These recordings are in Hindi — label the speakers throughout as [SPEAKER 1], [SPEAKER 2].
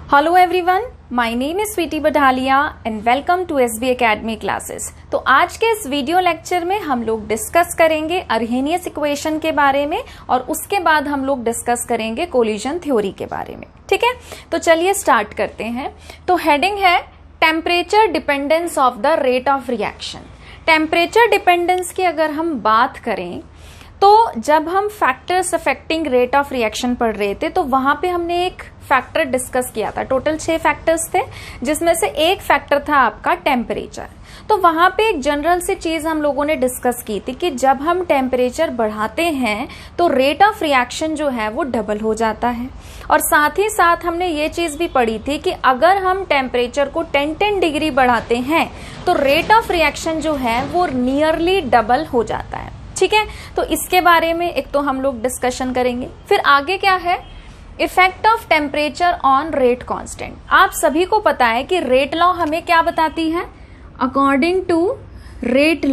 [SPEAKER 1] Hello everyone, my name is Sweety Batalia and welcome to SB academy classes. तो आज के इस वीडियो लेक्चर में हम लोग डिस्कस करेंगे अर्हेनियस इक्वेशन के बारे में और उसके बाद हम लोग डिस्कस करेंगे कोलिजन थ्योरी के बारे में। ठीक है, तो चलिए स्टार्ट करते हैं। तो हेडिंग है temperature dependence of the rate of reaction. Temperature dependence की अगर हम बात करें तो जब हम factors affecting rate of reaction पढ़ रहे थे तो वहां पे हमने एक फैक्टर डिस्कस किया था। टोटल 6 फैक्टर्स थे जिसमें से एक फैक्टर था आपका टेम्परेचर। तो वहां पे एक जनरल सी चीज हम लोगों ने डिस्कस की थी कि जब हम टेम्परेचर बढ़ाते हैं तो रेट ऑफ रिएक्शन जो है वो डबल हो जाता है। और साथ ही साथ हमने ये चीज भी पढ़ी थी कि अगर हम टेम्परेचर को 10 डिग्री बढ़ाते हैं तो रेट ऑफ रिएक्शन जो है वो नियरली डबल हो जाता है। ठीक है, तो इसके बारे में एक तो हम लोग डिस्कशन करेंगे। फिर आगे क्या है, effect of temperature on rate constant. आप सभी को पता है कि रेट लॉ हमें क्या बताती है। अकॉर्डिंग टू रेट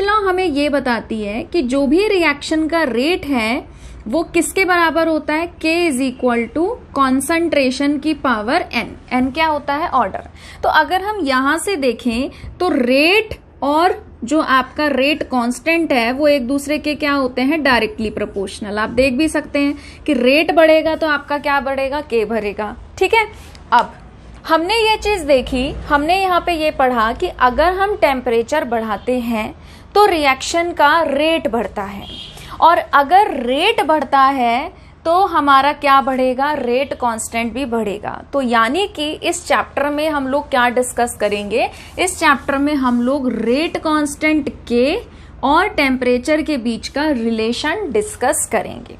[SPEAKER 1] लॉ हमें ये बताती है कि जो भी रिएक्शन का रेट है वो किसके बराबर होता है, K is equal to concentration की पावर n क्या होता है, ऑर्डर। तो अगर हम यहां से देखें तो रेट और जो आपका रेट कांस्टेंट है वो एक दूसरे के क्या होते हैं, डायरेक्टली प्रोपोर्शनल। आप देख भी सकते हैं कि रेट बढ़ेगा तो आपका क्या बढ़ेगा, K बढ़ेगा। ठीक है, अब हमने ये चीज देखी, हमने यहाँ पे ये पढ़ा कि अगर हम टेम्परेचर बढ़ाते हैं तो रिएक्शन का रेट बढ़ता है और अगर रेट बढ़ता है तो हमारा क्या बढ़ेगा, रेट कांस्टेंट भी बढ़ेगा। तो यानी कि इस चैप्टर में हम लोग क्या डिस्कस करेंगे, इस चैप्टर में हम लोग रेट कांस्टेंट के और टेम्परेचर के बीच का रिलेशन डिस्कस करेंगे।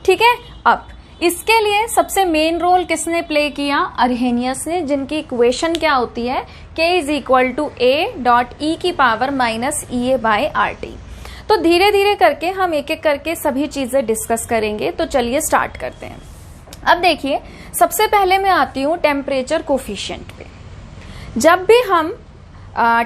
[SPEAKER 1] ठीक है, अब इसके लिए सबसे मेन रोल किसने प्ले किया, अर्हेनियस ने, जिनकी इक्वेशन क्या होती है, K is equal to A.E की power minus EA by RT। तो धीरे धीरे करके हम एक एक करके सभी चीजें डिस्कस करेंगे। तो चलिए स्टार्ट करते हैं। अब देखिए, सबसे पहले मैं आती हूँ टेम्परेचर कोफिशिएंट पे। जब भी हम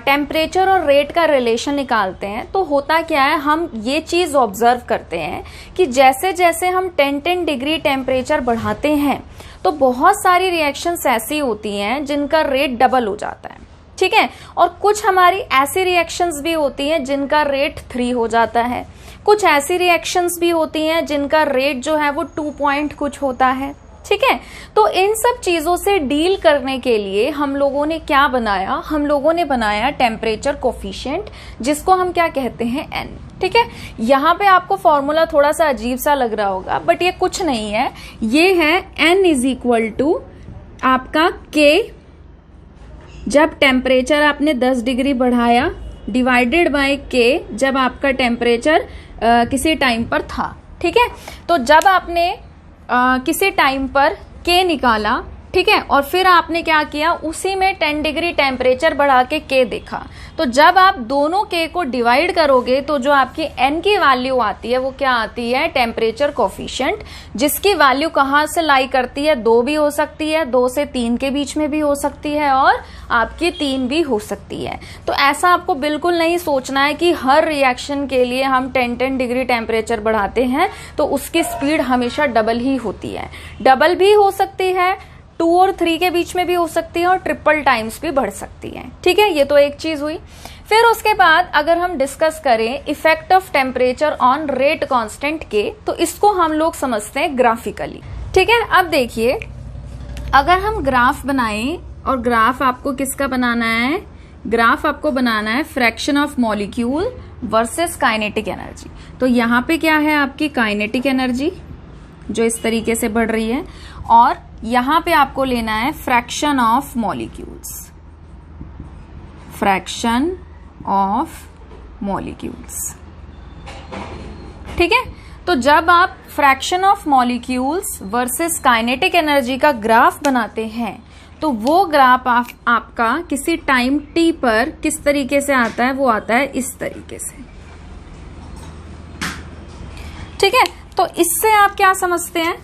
[SPEAKER 1] टेम्परेचर और रेट का रिलेशन निकालते हैं तो होता क्या है, हम ये चीज ऑब्जर्व करते हैं कि जैसे जैसे हम 10 डिग्री टेम्परेचर बढ़ाते हैं तो बहुत सारी रिएक्शंस ऐसी होती हैं जिनका रेट डबल हो जाता है। ठीक है, और कुछ हमारी ऐसी रिएक्शंस भी होती हैं जिनका रेट 3 हो जाता है। कुछ ऐसी रिएक्शंस भी होती हैं जिनका रेट जो है वो 2 पॉइंट कुछ होता है। ठीक है, तो इन सब चीजों से डील करने के लिए हम लोगों ने क्या बनाया, हम लोगों ने बनाया टेम्परेचर कोफिशिएंट, जिसको हम क्या कहते हैं, n। ठीक है, यहाँ पे आपको फॉर्मूला थोड़ा सा अजीब सा लग रहा होगा बट ये कुछ नहीं है, ये है n इज इक्वल टू आपका k, जब टेम्परेचर आपने 10 डिग्री बढ़ाया, डिवाइडेड बाय k जब आपका टेम्परेचर किसी टाइम पर था। ठीक है, तो जब आपने किसी टाइम पर K निकाला, ठीक है, और फिर आपने क्या किया, उसी में 10 डिग्री टेम्परेचर बढ़ा के K देखा, तो जब आप दोनों K को डिवाइड करोगे तो जो आपकी N की वैल्यू आती है वो क्या आती है, टेम्परेचर कोफिशिएंट, जिसकी वैल्यू कहाँ से लाई करती है, 2 भी हो सकती है, 2 से 3 के बीच में भी हो सकती है और आपकी 3 भी हो सकती है। तो ऐसा आपको बिल्कुल नहीं सोचना है कि हर रिएक्शन के लिए हम 10 डिग्री टेम्परेचर बढ़ाते हैं तो उसकी स्पीड हमेशा डबल ही होती है। डबल भी हो सकती है, 2 और 3 के बीच में भी हो सकती है और ट्रिपल टाइम्स भी बढ़ सकती है। ठीक है, ये तो एक चीज हुई। फिर उसके बाद अगर हम डिस्कस करें effect of temperature on rate constant के, तो इसको हम लोग समझते हैं ग्राफिकली। ठीक है, अब देखिए, अगर हम ग्राफ बनाएं, और ग्राफ आपको किसका बनाना है, ग्राफ आपको बनाना है fraction of molecule versus kinetic energy. तो यहाँ पे क्या है, आपकी काइनेटिक एनर्जी जो इस तरीके से बढ़ रही है, और यहां पे आपको लेना है fraction of molecules, fraction of molecules. ठीक है, तो जब आप fraction of molecules versus kinetic energy का ग्राफ बनाते हैं तो वो ग्राफ आपका किसी टाइम t पर किस तरीके से आता है, वो आता है इस तरीके से। ठीक है, तो इससे आप क्या समझते हैं,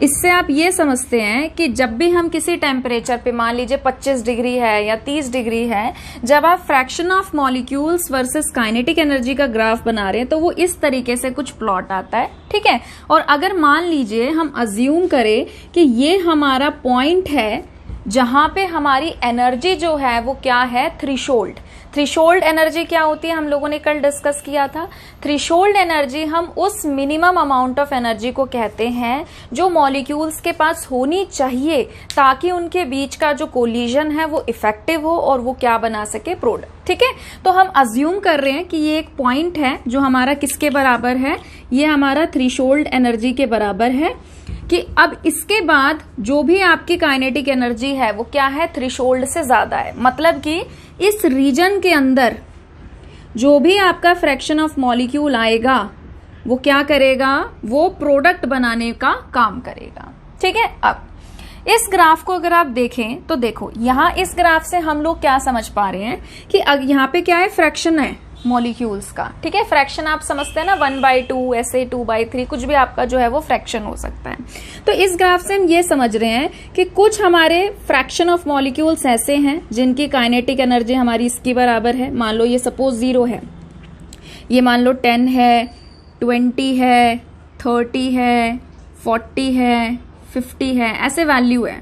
[SPEAKER 1] इससे आप ये समझते हैं कि जब भी हम किसी टेम्परेचर पे, मान लीजिए 25 डिग्री है या 30 डिग्री है, जब आप fraction of molecules versus kinetic energy का ग्राफ बना रहे हैं तो वो इस तरीके से कुछ प्लॉट आता है, ठीक है। और अगर मान लीजिए हम अज्यूम करें कि ये हमारा पॉइंट है जहां पे हमारी एनर्जी जो है वो क्या है, थ्रेशोल्ड। थ्रेशोल्ड एनर्जी क्या होती है, हम लोगों ने कल डिस्कस किया था। थ्रेशोल्ड एनर्जी हम उस मिनिमम अमाउंट ऑफ एनर्जी को कहते हैं जो मॉलिक्यूल्स के पास होनी चाहिए ताकि उनके बीच का जो कोलिजन है वो इफेक्टिव हो और वो क्या बना सके, प्रोडक्ट, ठीक है। तो हम अज्यूम कर रहे हैं कि ये एक पॉइंट है जो हमारा किसके बराबर है, ये हमारा थ्रेशोल्ड एनर्जी के बराबर है, कि अब इसके बाद जो भी आपकी काइनेटिक एनर्जी है वो क्या है, थ्रेशोल्ड से ज्यादा है। मतलब कि इस रीजन के अंदर जो भी आपका फ्रैक्शन ऑफ मॉलिक्यूल आएगा वो क्या करेगा, वो प्रोडक्ट बनाने का काम करेगा, ठीक है। अब इस ग्राफ को अगर आप देखें तो देखो यहां इस ग्राफ से हम लोग क्या समझ पा रहे हैं कि यहां पे क्या है, फ्रैक्शन है मॉलिक्यूल्स का, ठीक है। फ्रैक्शन आप समझते हैं ना, 1/2 ऐसे 2/3 कुछ भी आपका जो है वो फ्रैक्शन हो सकता है। तो इस ग्राफ से हम ये समझ रहे हैं कि कुछ हमारे फ्रैक्शन ऑफ मॉलिक्यूल्स ऐसे हैं जिनकी काइनेटिक एनर्जी हमारी इसकी बराबर है। मान लो ये सपोज 0 है, ये मान लो 10 है, 20 है, 30 है, 40 है, 50 है, ऐसे वैल्यू है,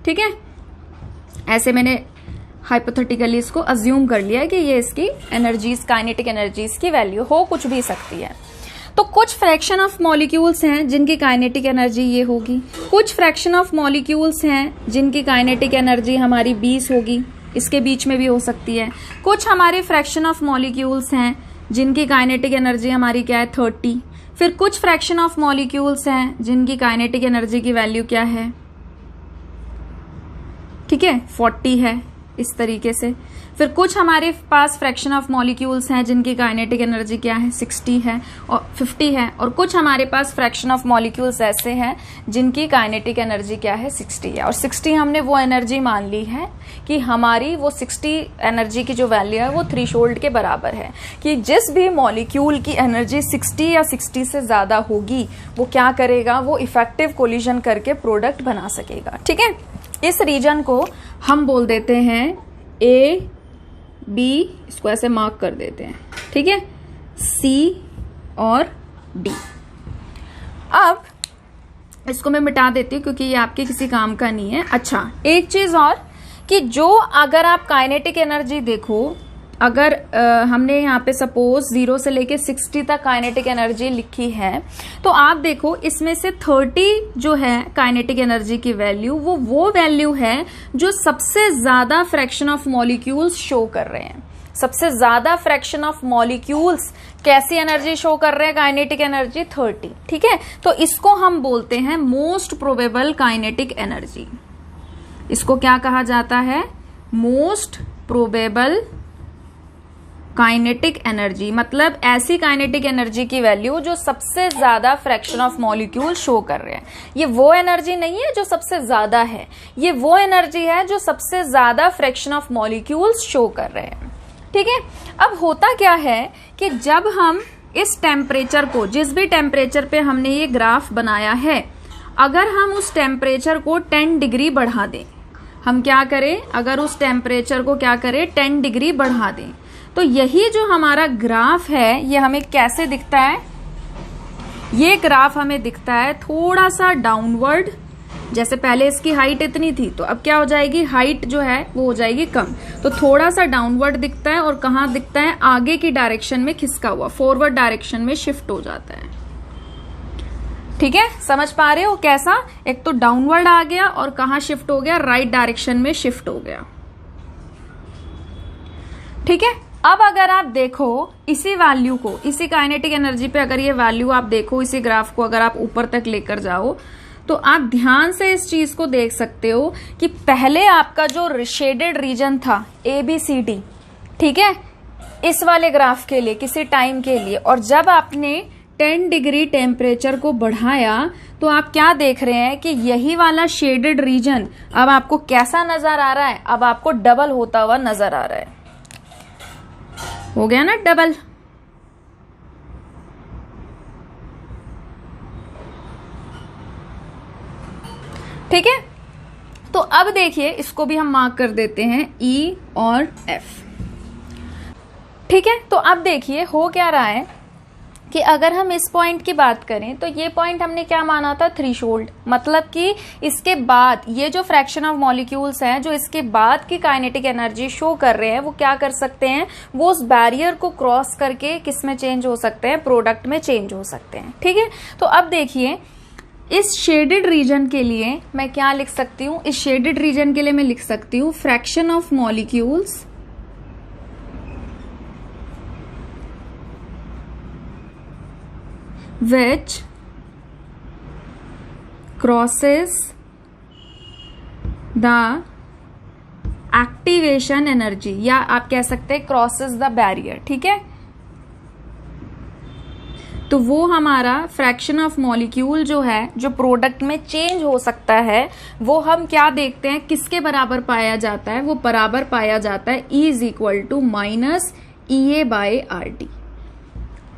[SPEAKER 1] ठीक है। ऐसे मैंने हाइपोथेटिकली इसको अज्यूम कर लिया है कि ये इसकी एनर्जीज, काइनेटिक एनर्जीज की वैल्यू हो कुछ भी सकती है। तो कुछ फ्रैक्शन ऑफ मॉलिक्यूल्स हैं जिनकी काइनेटिक एनर्जी ये होगी, कुछ फ्रैक्शन ऑफ मॉलिक्यूल्स हैं जिनकी काइनेटिक एनर्जी हमारी 20 होगी, इसके बीच में भी हो सकती है। कुछ हमारे फ्रैक्शन ऑफ मॉलिक्यूल्स हैं जिनकी काइनेटिक एनर्जी हमारी क्या है, 30। फिर कुछ फ्रैक्शन ऑफ मॉलिक्यूल्स हैं जिनकी काइनेटिक एनर्जी की वैल्यू क्या है, ठीक है, 40 है, इस तरीके से। फिर कुछ हमारे पास फ्रैक्शन ऑफ मॉलिक्यूल्स हैं जिनकी काइनेटिक एनर्जी क्या है, 60 है और 50 है। और कुछ हमारे पास फ्रैक्शन ऑफ मॉलिक्यूल्स ऐसे हैं जिनकी काइनेटिक एनर्जी क्या है, 60 है। और 60 हमने वो एनर्जी मान ली है कि हमारी वो 60 एनर्जी की जो वैल्यू है वो थ्रेशोल्ड के बराबर है, कि जिस भी मॉलिक्यूल की एनर्जी 60 या 60 से ज्यादा होगी वो क्या करेगा, वो इफेक्टिव कोलिजन करके प्रोडक्ट बना सकेगा, ठीक है। इस रीजन को हम बोल देते हैं A, B, इसको ऐसे मार्क कर देते हैं, ठीक है, C और D। अब इसको मैं मिटा देती हूँ क्योंकि ये आपके किसी काम का नहीं है। अच्छा, एक चीज और कि जो अगर आप काइनेटिक एनर्जी देखो, अगर हमने यहाँ पे सपोज 0 से लेके 60 तक काइनेटिक एनर्जी लिखी है, तो आप देखो इसमें से 30 जो है काइनेटिक एनर्जी की वैल्यू, वो वैल्यू है जो सबसे ज्यादा फ्रैक्शन ऑफ मॉलिक्यूल्स शो कर रहे हैं। सबसे ज्यादा फ्रैक्शन ऑफ मॉलिक्यूल्स कैसी एनर्जी शो कर रहे हैं, काइनेटिक एनर्जी 30, ठीक है। तो इसको हम बोलते हैं मोस्ट प्रोबेबल काइनेटिक एनर्जी। इसको क्या कहा जाता है, मोस्ट प्रोबेबल काइनेटिक एनर्जी। मतलब ऐसी काइनेटिक एनर्जी की वैल्यू जो सबसे ज्यादा फ्रैक्शन ऑफ मॉलिक्यूल शो कर रहे हैं। ये वो एनर्जी नहीं है जो सबसे ज्यादा है, ये वो एनर्जी है जो सबसे ज्यादा फ्रैक्शन ऑफ मॉलिक्यूल्स शो कर रहे हैं, ठीक है। अब होता क्या है कि जब हम इस टेम्परेचर को, जिस भी टेम्परेचर पे हमने ये ग्राफ बनाया है, अगर हम उस टेम्परेचर को 10 डिग्री बढ़ा दें, हम क्या करें, अगर उस टेम्परेचर को क्या करें, 10 डिग्री बढ़ा दें, तो यही जो हमारा ग्राफ है ये हमें कैसे दिखता है, ये ग्राफ हमें दिखता है थोड़ा सा डाउनवर्ड। जैसे पहले इसकी हाइट इतनी थी तो अब क्या हो जाएगी, हाइट जो है वो हो जाएगी कम, तो थोड़ा सा डाउनवर्ड दिखता है। और कहाँ दिखता है, आगे की डायरेक्शन में खिसका हुआ, फॉरवर्ड डायरेक्शन में शिफ्ट हो जाता है, ठीक है। समझ पा रहे हो कैसा, एक तो डाउनवर्ड आ गया और कहाँ शिफ्ट हो गया, राइट डायरेक्शन में शिफ्ट हो गया, ठीक है। अब अगर आप देखो इसी वैल्यू को, इसी काइनेटिक एनर्जी पे अगर ये वैल्यू आप देखो, इसी ग्राफ को अगर आप ऊपर तक लेकर जाओ, तो आप ध्यान से इस चीज को देख सकते हो कि पहले आपका जो शेडेड रीजन था ABCD, ठीक है, इस वाले ग्राफ के लिए किसी टाइम के लिए, और जब आपने 10 डिग्री टेम्परेचर को बढ़ाया तो आप क्या देख रहे हैं कि यही वाला शेडेड रीजन अब आपको कैसा नजर आ रहा है, अब आपको डबल होता हुआ नजर आ रहा है। हो गया ना डबल। ठीक है, तो अब देखिए इसको भी हम मार्क कर देते हैं ई और एफ। ठीक है, तो अब देखिए हो क्या रहा है कि अगर हम इस पॉइंट की बात करें तो ये पॉइंट हमने क्या माना था, थ्रेशोल्ड, मतलब कि इसके बाद ये जो फ्रैक्शन ऑफ मॉलिक्यूल्स हैं जो इसके बाद की काइनेटिक एनर्जी शो कर रहे हैं वो क्या कर सकते हैं, वो उस बैरियर को क्रॉस करके किस में चेंज हो सकते हैं, प्रोडक्ट में चेंज हो सकते हैं। ठीक है, तो अब देखिए इस शेडेड रीजन के लिए मैं क्या लिख सकती हूं, इस शेडेड रीजन के लिए मैं लिख सकती हूं fraction of molecules which crosses the activation energy, या आप कह सकते हैं crosses the barrier। ठीक है, तो वो हमारा फ्रैक्शन ऑफ मॉलिक्यूल जो है जो प्रोडक्ट में चेंज हो सकता है वो हम क्या देखते हैं, किसके बराबर पाया जाता है, वो बराबर पाया जाता है E is equal to minus EA/RT।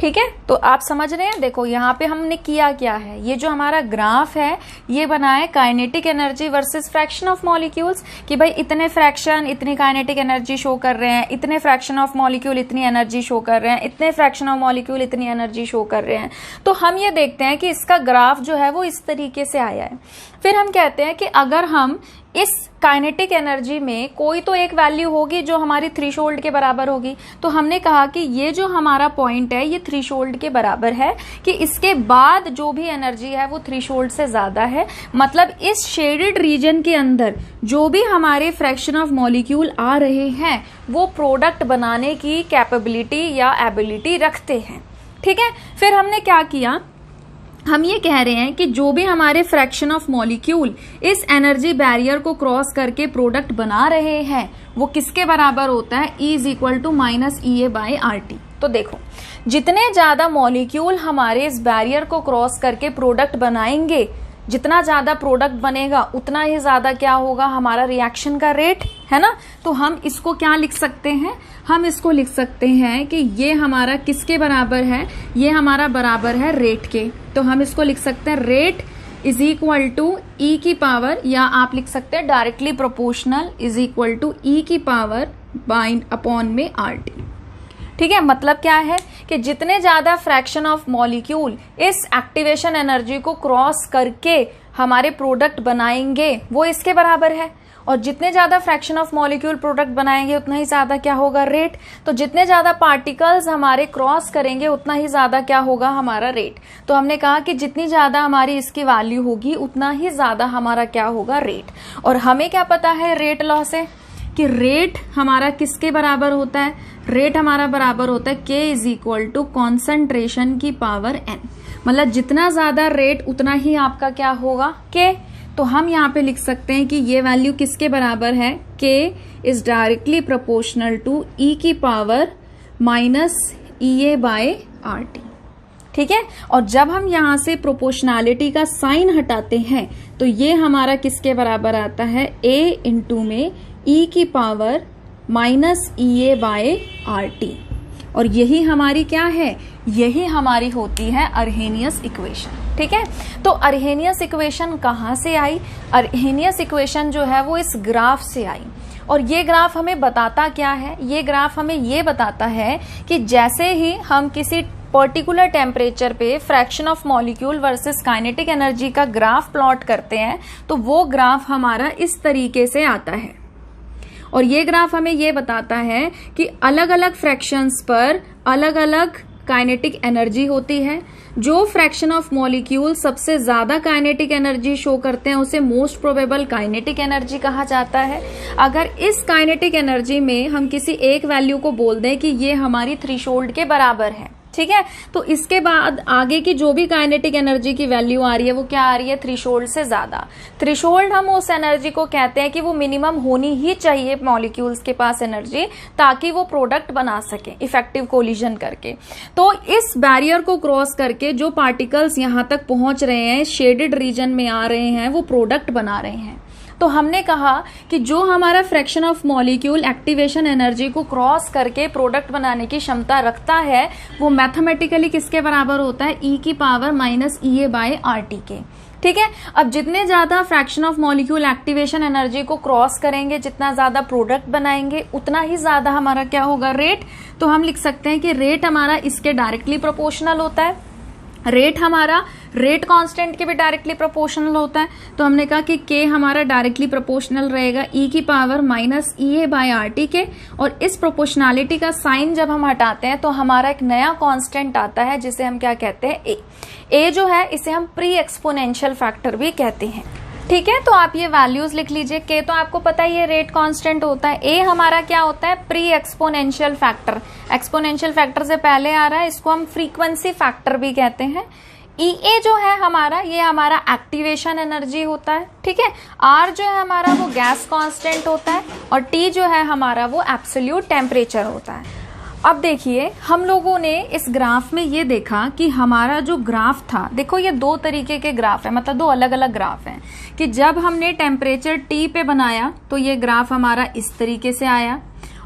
[SPEAKER 1] ठीक है, तो आप समझ रहे हैं, देखो यहाँ पे हमने किया क्या है, ये जो हमारा ग्राफ है ये बना है kinetic energy versus fraction of molecules, कि भाई इतने फ्रैक्शन इतनी काइनेटिक एनर्जी शो कर रहे हैं, इतने फ्रैक्शन ऑफ मॉलिक्यूल इतनी एनर्जी शो कर रहे हैं, इतने फ्रैक्शन ऑफ मॉलिक्यूल इतनी एनर्जी शो कर रहे हैं। तो हम ये देखते हैं कि इसका ग्राफ जो है वो इस तरीके से आया है। फिर हम कहते हैं कि अगर हम इस काइनेटिक एनर्जी में कोई तो एक वैल्यू होगी जो हमारी थ्रेशोल्ड के बराबर होगी, तो हमने कहा कि ये जो हमारा पॉइंट है ये थ्रेशोल्ड के बराबर है, कि इसके बाद जो भी एनर्जी है वो थ्रेशोल्ड से ज्यादा है। मतलब इस शेडेड रीजन के अंदर जो भी हमारे फ्रैक्शन ऑफ मॉलिक्यूल आ रहे हैं वो प्रोडक्ट बनाने की कैपेबिलिटी या एबिलिटी रखते हैं। ठीक है, फिर हमने क्या किया, हम ये कह रहे हैं कि जो भी हमारे फ्रैक्शन ऑफ मॉलिक्यूल इस एनर्जी बैरियर को क्रॉस करके प्रोडक्ट बना रहे हैं वो किसके बराबर होता है, E is equal to minus EA/RT। तो देखो जितने ज्यादा मॉलिक्यूल हमारे इस बैरियर को क्रॉस करके प्रोडक्ट बनाएंगे, जितना ज्यादा प्रोडक्ट बनेगा उतना ही ज्यादा क्या होगा हमारा रिएक्शन का रेट, है ना। तो हम इसको क्या लिख सकते हैं, हम इसको लिख सकते हैं कि ये हमारा किसके बराबर है, ये हमारा बराबर है रेट के। तो हम इसको लिख सकते हैं rate is equal to E की पावर, या आप लिख सकते हैं directly proportional is equal to E की पावर बाइंड अपॉन में RT। ठीक है, मतलब क्या है कि जितने ज्यादा फ्रैक्शन ऑफ मॉलिक्यूल इस एक्टिवेशन एनर्जी को क्रॉस करके हमारे प्रोडक्ट बनाएंगे वो इसके बराबर है, और जितने ज्यादा फ्रैक्शन ऑफ मॉलिक्यूल प्रोडक्ट बनाएंगे उतना ही ज्यादा क्या होगा रेट। तो जितने ज्यादा पार्टिकल्स हमारे क्रॉस करेंगे उतना ही ज्यादा क्या होगा हमारा रेट। तो हमने कहा कि जितनी ज्यादा हमारी इसकी वैल्यू होगी उतना ही ज्यादा हमारा क्या होगा रेट। और हमें क्या पता है रेट लॉ से कि रेट हमारा किसके बराबर होता है, रेट हमारा बराबर होता है K is equal to concentration की पावर N। मतलब जितना ज्यादा रेट उतना ही आपका क्या होगा K। तो हम यहाँ पे लिख सकते हैं कि ये वैल्यू किसके बराबर है, K is directly proportional to E की पावर माइनस EA/RT। ठीक है, और जब हम यहाँ से प्रोपोर्शनैलिटी का साइन हटाते हैं तो ये हमारा किसके बराबर आता है, A इंटू में E की पावर माइनस EA/RT। और यही हमारी क्या है, यही हमारी होती है अर्हेनियस इक्वेशन। ठीक है, तो अर्हेनियस इक्वेशन कहाँ से आई, अर्हेनियस इक्वेशन जो है वो इस ग्राफ से आई। और ये ग्राफ हमें बताता क्या है, ये ग्राफ हमें ये बताता है कि जैसे ही हम किसी पर्टिकुलर टेम्परेचर पे fraction of molecule versus kinetic energy का ग्राफ प्लॉट करते हैं तो वो ग्राफ हमारा इस तरीके से आता है। और ये ग्राफ हमें ये बताता है कि अलग अलग फ्रैक्शंस पर अलग अलग काइनेटिक एनर्जी होती है। जो फ्रैक्शन ऑफ मॉलिक्यूल सबसे ज्यादा काइनेटिक एनर्जी शो करते हैं उसे मोस्ट प्रोबेबल काइनेटिक एनर्जी कहा जाता है। अगर इस काइनेटिक एनर्जी में हम किसी एक वैल्यू को बोल दें कि ये हमारी थ्रेशोल्ड के बराबर है, ठीक है, तो इसके बाद आगे की जो भी काइनेटिक एनर्जी की वैल्यू आ रही है वो क्या आ रही है, थ्रेशोल्ड से ज्यादा। थ्रेशोल्ड हम उस एनर्जी को कहते हैं कि वो मिनिमम होनी ही चाहिए मॉलिक्यूल्स के पास एनर्जी, ताकि वो प्रोडक्ट बना सके इफेक्टिव कोलिजन करके। तो इस बैरियर को क्रॉस करके जो पार्टिकल्स यहां तक पहुंच रहे हैं, शेडेड रीजन में आ रहे हैं, वो प्रोडक्ट बना रहे हैं। तो हमने कहा कि जो हमारा fraction of molecule activation energy को क्रॉस करके प्रोडक्ट बनाने की क्षमता रखता है वो मैथमेटिकली किसके बराबर होता है, E की पावर माइनस EA/RT के। ठीक है। अब जितने ज्यादा fraction of molecule activation energy को क्रॉस करेंगे, जितना ज्यादा प्रोडक्ट बनाएंगे, उतना ही ज्यादा हमारा क्या होगा, रेट। तो हम लिख सकते हैं कि रेट हमारा इसके डायरेक्टली प्रोपोर्शनल होता है। रेट हमारा रेट कांस्टेंट के भी डायरेक्टली प्रोपोर्शनल होता है। तो हमने कहा कि के हमारा डायरेक्टली प्रोपोर्शनल रहेगा ई की power minus EA by RT के। और इस प्रोपोर्शनैलिटी का साइन जब हम हटाते हैं तो हमारा एक नया कांस्टेंट आता है जिसे हम क्या कहते हैं, ए। ए जो है इसे हम प्री एक्सपोनेंशियल फैक्टर भी कहते हैं। ठीक है, तो आप ये वैल्यूज लिख लीजिए। के तो आपको पता ही है रेट कांस्टेंट होता है। ए हमारा क्या होता है, pre exponential factor. Exponential factor से पहले आ रहा है, इसको हम फ्रीक्वेंसी फैक्टर भी कहते हैं। EA जो है हमारा, ये हमारा एक्टिवेशन एनर्जी होता है। ठीक है, R जो है हमारा वो गैस कांस्टेंट होता है और T जो है हमारा वो एब्सोल्यूट टेम्परेचर होता है। अब देखिए, हम लोगों ने इस ग्राफ में ये देखा कि हमारा जो ग्राफ था, देखो ये दो तरीके के ग्राफ है, मतलब दो अलग अलग ग्राफ हैं। कि जब हमने टेम्परेचर T पे बनाया तो ये ग्राफ हमारा इस तरीके से आया,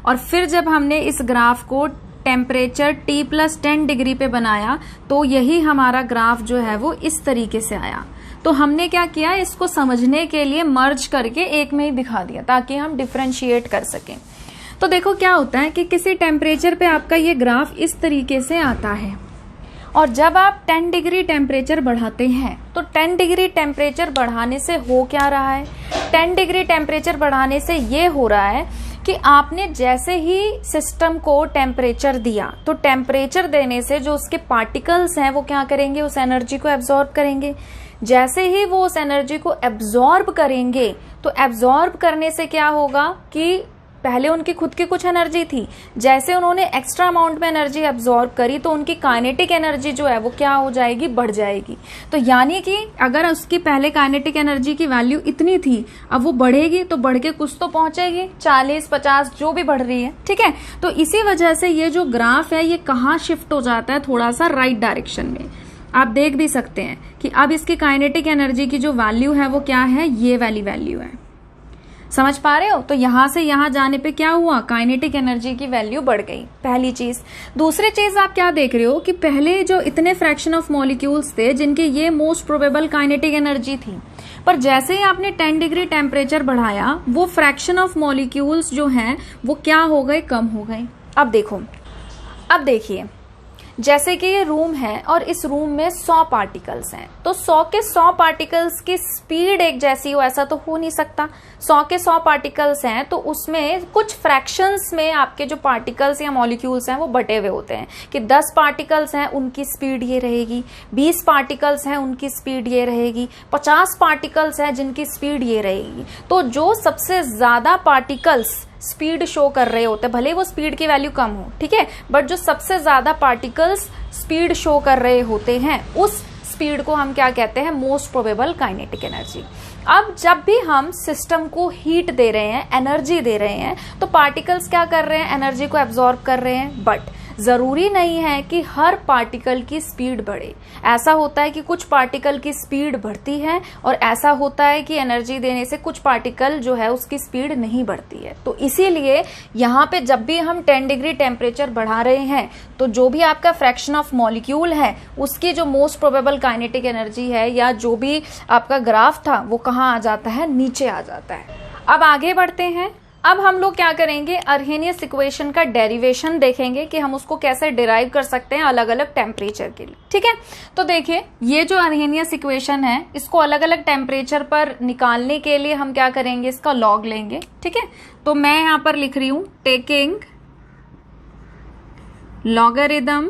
[SPEAKER 1] और फिर जब हमने इस ग्राफ को टेम्परेचर T+10 डिग्री पे बनाया तो यही हमारा ग्राफ जो है वो इस तरीके से आया। तो हमने क्या किया, इसको समझने के लिए मर्ज करके एक में ही दिखा दिया ताकि हम डिफरेंशिएट कर सकें। तो देखो क्या होता है कि किसी टेम्परेचर पे आपका ये ग्राफ इस तरीके से आता है, और जब आप 10 डिग्री टेम्परेचर बढ़ाते हैं तो 10 डिग्री टेम्परेचर बढ़ाने से हो क्या रहा है, 10 डिग्री टेम्परेचर बढ़ाने से ये हो रहा है कि आपने जैसे ही सिस्टम को टेम्परेचर दिया तो टेम्परेचर देने से जो उसके पार्टिकल्स हैं वो क्या करेंगे, उस एनर्जी को एब्जॉर्ब करेंगे। जैसे ही वो उस एनर्जी को एब्जॉर्ब करेंगे तो एब्जॉर्ब करने से क्या होगा कि पहले उनकी खुद की कुछ एनर्जी थी, जैसे उन्होंने एक्स्ट्रा अमाउंट में एनर्जी एब्जॉर्ब करी तो उनकी काइनेटिक एनर्जी जो है वो क्या हो जाएगी, बढ़ जाएगी। तो यानी कि अगर उसकी पहले काइनेटिक एनर्जी की वैल्यू इतनी थी, अब वो बढ़ेगी तो बढ़ के कुछ तो पहुंचेगी, 40, 50 जो भी बढ़ रही है। ठीक है, तो इसी वजह से ये जो ग्राफ है ये कहाँ शिफ्ट हो जाता है, थोड़ा सा राइट डायरेक्शन में। आप देख भी सकते हैं कि अब इसकी काइनेटिक एनर्जी की जो वैल्यू है वो क्या है, ये वाली वैल्यू है। समझ पा रहे हो? तो यहां से यहां जाने पे क्या हुआ, काइनेटिक एनर्जी की वैल्यू बढ़ गई, पहली चीज। दूसरी चीज आप क्या देख रहे हो कि पहले जो इतने फ्रैक्शन ऑफ मॉलिक्यूल्स थे जिनकी ये मोस्ट प्रोबेबल काइनेटिक एनर्जी थी, पर जैसे ही आपने 10 डिग्री टेम्परेचर बढ़ाया वो फ्रैक्शन ऑफ मॉलिक्यूल्स जो हैं वो क्या हो गए, कम हो गए। अब देखो, अब देखिए, जैसे कि ये रूम है और इस रूम में 100 पार्टिकल्स हैं, तो 100 के 100 पार्टिकल्स की स्पीड एक जैसी हो ऐसा तो हो नहीं सकता। 100 के 100 पार्टिकल्स हैं तो उसमें कुछ फ्रैक्शंस में आपके जो पार्टिकल्स या मॉलिक्यूल्स हैं वो बटे हुए होते हैं कि 10 पार्टिकल्स हैं उनकी स्पीड ये रहेगी, 20 पार्टिकल्स हैं उनकी स्पीड ये रहेगी, 50 पार्टिकल्स हैं जिनकी स्पीड ये रहेगी। तो जो सबसे ज्यादा पार्टिकल्स स्पीड शो कर रहे होते हैं, भले वो स्पीड की वैल्यू कम हो, ठीक है, बट जो सबसे ज्यादा पार्टिकल्स स्पीड शो कर रहे होते हैं उस स्पीड को हम क्या कहते हैं, मोस्ट प्रोबेबल काइनेटिक एनर्जी। अब जब भी हम सिस्टम को हीट दे रहे हैं, एनर्जी दे रहे हैं, तो पार्टिकल्स क्या कर रहे हैं, एनर्जी को एब्जॉर्ब कर रहे हैं, बट जरूरी नहीं है कि हर पार्टिकल की स्पीड बढ़े। ऐसा होता है कि कुछ पार्टिकल की स्पीड बढ़ती है और ऐसा होता है कि एनर्जी देने से कुछ पार्टिकल जो है उसकी स्पीड नहीं बढ़ती है। तो इसीलिए यहाँ पे जब भी हम 10 डिग्री टेम्परेचर बढ़ा रहे हैं तो जो भी आपका फ्रैक्शन ऑफ मॉलिक्यूल है उसकी जो मोस्ट प्रोबेबल काइनेटिक एनर्जी है या जो भी आपका ग्राफ था वो कहाँ आ जाता है, नीचे आ जाता है। अब आगे बढ़ते हैं। अब हम लोग क्या करेंगे, अर्हेनियस इक्वेशन का डेरिवेशन देखेंगे कि हम उसको कैसे डिराइव कर सकते हैं अलग अलग टेम्परेचर के लिए। ठीक है, तो देखिए ये जो अर्हेनियस इक्वेशन है इसको अलग अलग टेम्परेचर पर निकालने के लिए हम क्या करेंगे, इसका लॉग लेंगे। ठीक है, तो मैं यहां पर लिख रही हूं टेकिंग लॉगरिथम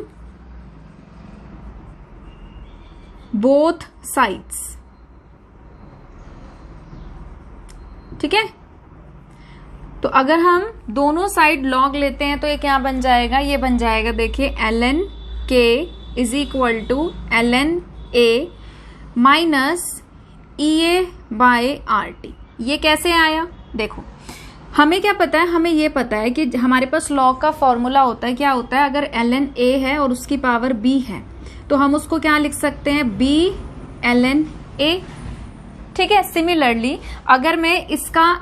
[SPEAKER 1] बोथ साइड्स। ठीक है, तो अगर हम दोनों साइड लॉग लेते हैं तो ये क्या बन जाएगा, ये बन जाएगा, देखिए ln k is equal to ln a minus EA by RT। ये कैसे आया, देखो हमें क्या पता है, हमें ये पता है कि हमारे पास लॉग का फॉर्मूला होता है, क्या होता है, अगर ln a है और उसकी पावर b है तो हम उसको क्या लिख सकते हैं, b ln a। ठीक है, सिमिलरली अगर मैं इसका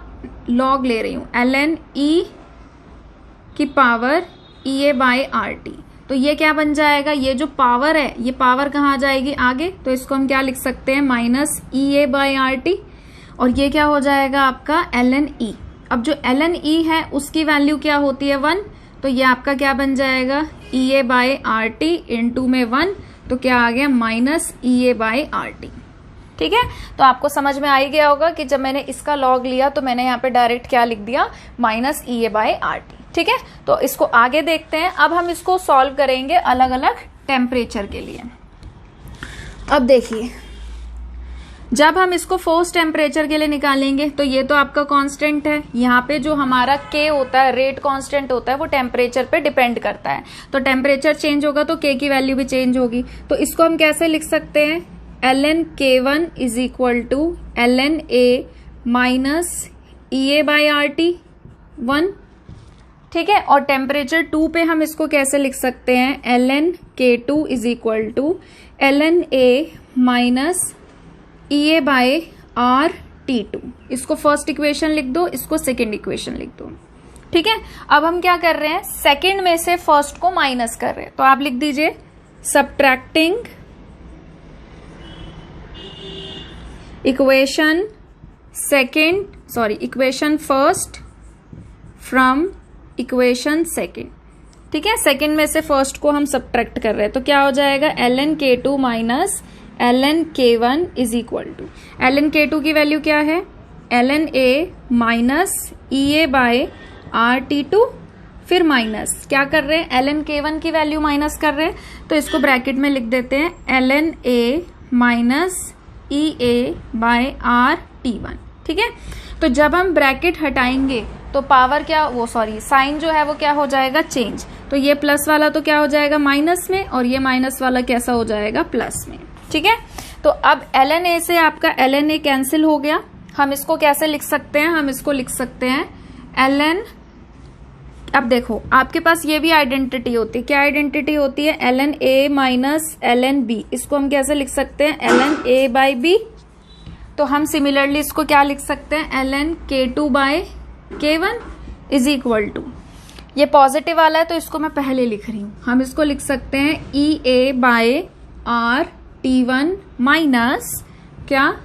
[SPEAKER 1] लॉग ले रही हूं ln e की पावर EA बाय RT तो ये क्या बन जाएगा, ये जो पावर है ये पावर कहाँ आ जाएगी आगे, तो इसको हम क्या लिख सकते हैं माइनस EA/RT, और ये क्या हो जाएगा आपका ln E। अब जो ln E है उसकी वैल्यू क्या होती है 1, तो ये आपका क्या बन जाएगा EA/RT इंटू में 1, तो क्या आ गया माइनस EA/RT। ठीक है, तो आपको समझ में आ ही गया होगा कि जब मैंने इसका लॉग लिया तो मैंने यहाँ पे डायरेक्ट क्या लिख दिया माइनस EA/RT। ठीक है, तो इसको आगे देखते हैं। अब हम इसको सॉल्व करेंगे अलग अलग टेम्परेचर के लिए। अब देखिए, जब हम इसको फोर्स टेम्परेचर के लिए निकालेंगे तो ये तो आपका कांस्टेंट है, यहाँ पे जो हमारा K होता है, रेट कांस्टेंट होता है, वो टेम्परेचर पे डिपेंड करता है। तो टेम्परेचर चेंज होगा तो K की वैल्यू भी चेंज होगी। तो इसको हम कैसे लिख सकते हैं, ln K1 is equal to ln A minus EA/RT 1। ठीक है, और टेम्परेचर 2 पे हम इसको कैसे लिख सकते हैं, ln K2 is equal to ln A minus EA/RT2। इसको फर्स्ट इक्वेशन लिख दो, इसको सेकेंड इक्वेशन लिख दो। ठीक है, अब हम क्या कर रहे हैं, सेकेंड में से फर्स्ट को माइनस कर रहे हैं, तो आप लिख दीजिए subtracting equation first from equation second. ठीक है, सेकेंड में से फर्स्ट को हम सब्ट्रैक्ट कर रहे हैं, तो क्या हो जाएगा ln K2 minus ln K1 is equal to, ln K2 की वैल्यू क्या है, ln A माइनस EA/RT2, फिर माइनस क्या कर रहे हैं, ln K1 की वैल्यू माइनस कर रहे हैं, तो इसको ब्रैकेट में लिख देते हैं ln A माइनस EA/RT1। ठीक है, तो जब हम ब्रैकेट हटाएंगे तो पावर क्या, वो सॉरी साइन जो है वो क्या हो जाएगा चेंज, तो ये प्लस वाला तो क्या हो जाएगा माइनस में, और ये माइनस वाला कैसा हो जाएगा प्लस में। ठीक है, तो अब ln A से आपका ln A कैंसिल हो गया। हम इसको कैसे लिख सकते हैं, हम इसको लिख सकते हैं ln, अब देखो आपके पास ये भी आइडेंटिटी होती है, क्या आइडेंटिटी होती है, ln A minus ln B। इसको हम कैसे लिख सकते हैं ln A/B। तो हम सिमिलरली इसको क्या लिख सकते हैं ln K2/K1 is equal to, ये पॉजिटिव वाला है तो इसको मैं पहले लिख रही हूं, हम इसको लिख सकते हैं EA/RT1 माइनस क्या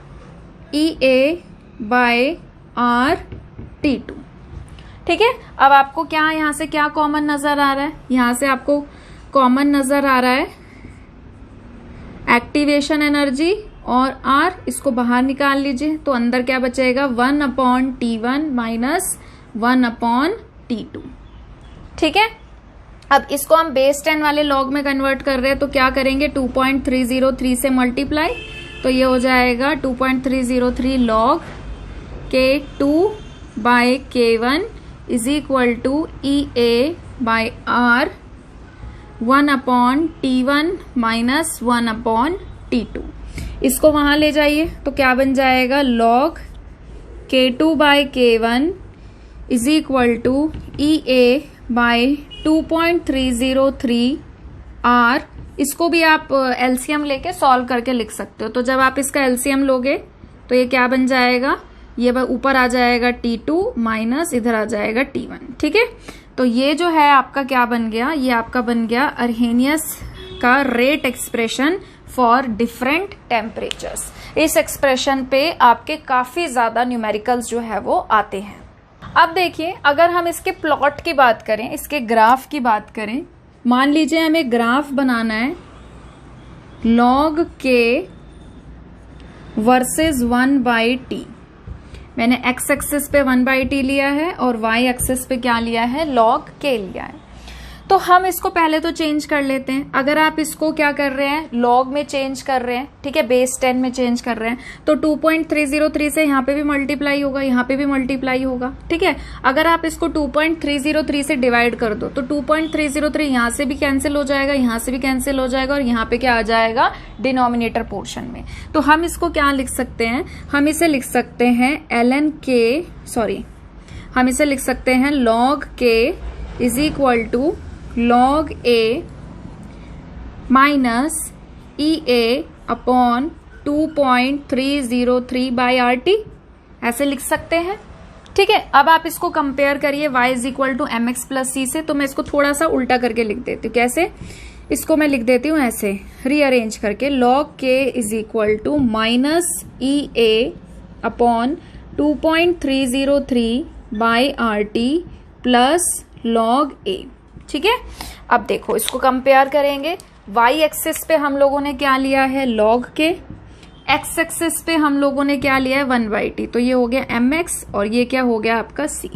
[SPEAKER 1] EA/RT2। ठीक है, अब आपको क्या यहां से क्या कॉमन नजर आ रहा है, यहां से आपको कॉमन नजर आ रहा है एक्टिवेशन एनर्जी और R, इसको बाहर निकाल लीजिए, तो अंदर क्या बचेगा 1/T1 माइनस 1/T2। ठीक है, अब इसको हम बेस 10 वाले लॉग में कन्वर्ट कर रहे हैं, तो क्या करेंगे 2.303 से मल्टीप्लाई, तो ये हो जाएगा 2.303 log K2/K1 is equal to EA/R 1/T1 minus 1/T2। इसको वहां ले जाइए तो क्या बन जाएगा log K2/K1 is equal to EA/2.303 R। इसको भी आप एलसीएम लेके सॉल्व करके लिख सकते हो, तो जब आप इसका एलसीएम लोगे तो ये क्या बन जाएगा, ये ऊपर आ जाएगा T2 माइनस इधर आ जाएगा T1। ठीक है, तो ये जो है आपका क्या बन गया, ये आपका बन गया अर्हेनियस का rate expression for different temperatures. इस एक्सप्रेशन पे आपके काफी ज्यादा न्यूमेरिकल्स जो है वो आते हैं। अब देखिए, अगर हम इसके प्लॉट की बात करें, इसके ग्राफ की बात करें, मान लीजिए हमें ग्राफ बनाना है log K वर्सेस 1/T। मैंने x एक्सिस पे 1/T लिया है और y एक्सिस पे क्या लिया है log K लिया है। तो हम इसको पहले तो चेंज कर लेते हैं। अगर आप इसको क्या कर रहे हैं लॉग में चेंज कर रहे हैं, ठीक है, बेस 10 में चेंज कर रहे हैं, तो 2.303 से यहाँ पे भी मल्टीप्लाई होगा, यहाँ पे भी मल्टीप्लाई होगा। ठीक है, अगर आप इसको 2.303 से डिवाइड कर दो तो 2.303 यहाँ से भी कैंसिल हो जाएगा, यहाँ से भी कैंसिल हो जाएगा, और यहाँ पे क्या आ जाएगा डिनोमिनेटर पोर्शन में। तो हम इसको क्या लिख सकते हैं, हम इसे लिख सकते हैं हम इसे लिख सकते हैं log K is equal to log A minus EA/2.303/RT, ऐसे लिख सकते हैं। ठीक है। अब आप इसको कंपेयर करिए y is equal to M X plus C से। तो मैं इसको थोड़ा सा उल्टा करके लिख देती हूँ। कैसे? इसको मैं लिख देती हूँ ऐसे रीअरेंज करके, log k is equal to minus E A upon 2.303 by R T plus log a। ठीक है। अब देखो इसको कंपेयर करेंगे। y एक्सिस पे हम लोगों ने क्या लिया है? log k। x एक्सिस पे हम लोगों ने क्या लिया है? 1/t। तो ये हो गया mx और ये क्या हो गया आपका c।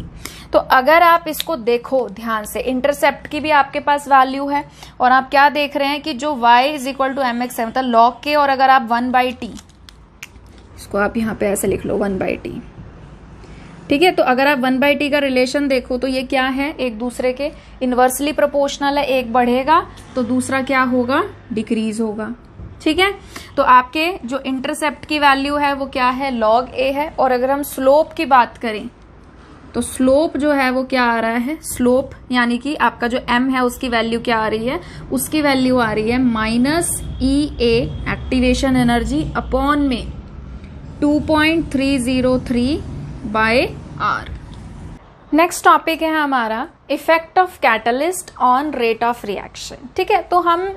[SPEAKER 1] तो अगर आप इसको देखो ध्यान से, इंटरसेप्ट की भी आपके पास वैल्यू है और आप क्या देख रहे हैं कि जो y is equal to mx है, मतलब log k, और अगर आप 1/t, इसको आप यहाँ पे ऐसे लिख लो 1/t। ठीक है। तो अगर आप 1/t का रिलेशन देखो तो ये क्या है? एक दूसरे के इनवर्सली प्रोपोर्शनल है। एक बढ़ेगा तो दूसरा क्या होगा? डिक्रीज होगा। ठीक है। तो आपके जो इंटरसेप्ट की वैल्यू है वो क्या है? log a है। और अगर हम स्लोप की बात करें तो स्लोप जो है वो क्या आ रहा है? स्लोप यानी कि आपका जो m है उसकी वैल्यू क्या आ रही है? उसकी वैल्यू आ रही है माइनस ई ए एक्टिवेशन एनर्जी अपॉन में 2.303 बाय आर। नेक्स्ट टॉपिक है हमारा effect of catalyst on rate of reaction. ठीक है। तो हम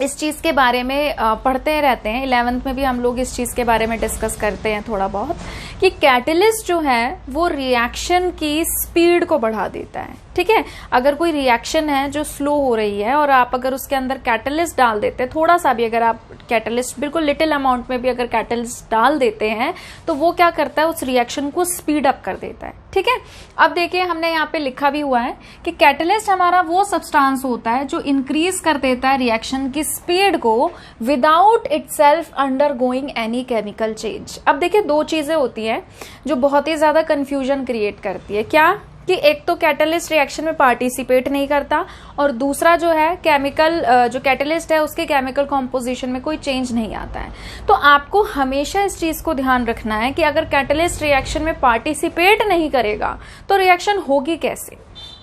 [SPEAKER 1] इस चीज के बारे में पढ़ते रहते हैं। 11th में भी हम लोग इस चीज के बारे में डिस्कस करते हैं थोड़ा बहुत, कि कैटलिस्ट जो है वो रिएक्शन की स्पीड को बढ़ा देता है। ठीक है। अगर कोई रिएक्शन है जो स्लो हो रही है और आप अगर उसके अंदर कैटलिस्ट डाल देते हैं, थोड़ा सा भी अगर आप कैटलिस्ट, बिल्कुल लिटिल अमाउंट में भी अगर कैटलिस्ट डाल देते हैं, तो वो क्या करता है? उस रिएक्शन को स्पीड अप कर देता है। ठीक है। अब देखिए हमने यहाँ पे लिखा भी हुआ है कि कैटलिस्ट हमारा वो सब्सटेंस होता है जो इंक्रीज कर देता है रिएक्शन की स्पीड को without itself undergoing any chemical change. अब देखिए दो चीजें होती हैं जो बहुत ही ज्यादा कंफ्यूजन क्रिएट करती है। क्या? कि एक तो कैटलिस्ट रिएक्शन में पार्टिसिपेट नहीं करता और दूसरा जो है केमिकल, जो कैटलिस्ट है उसके केमिकल कॉम्पोजिशन में कोई चेंज नहीं आता है। तो आपको हमेशा इस चीज को ध्यान रखना है कि अगर कैटलिस्ट रिएक्शन में पार्टिसिपेट नहीं करेगा तो रिएक्शन होगी कैसे?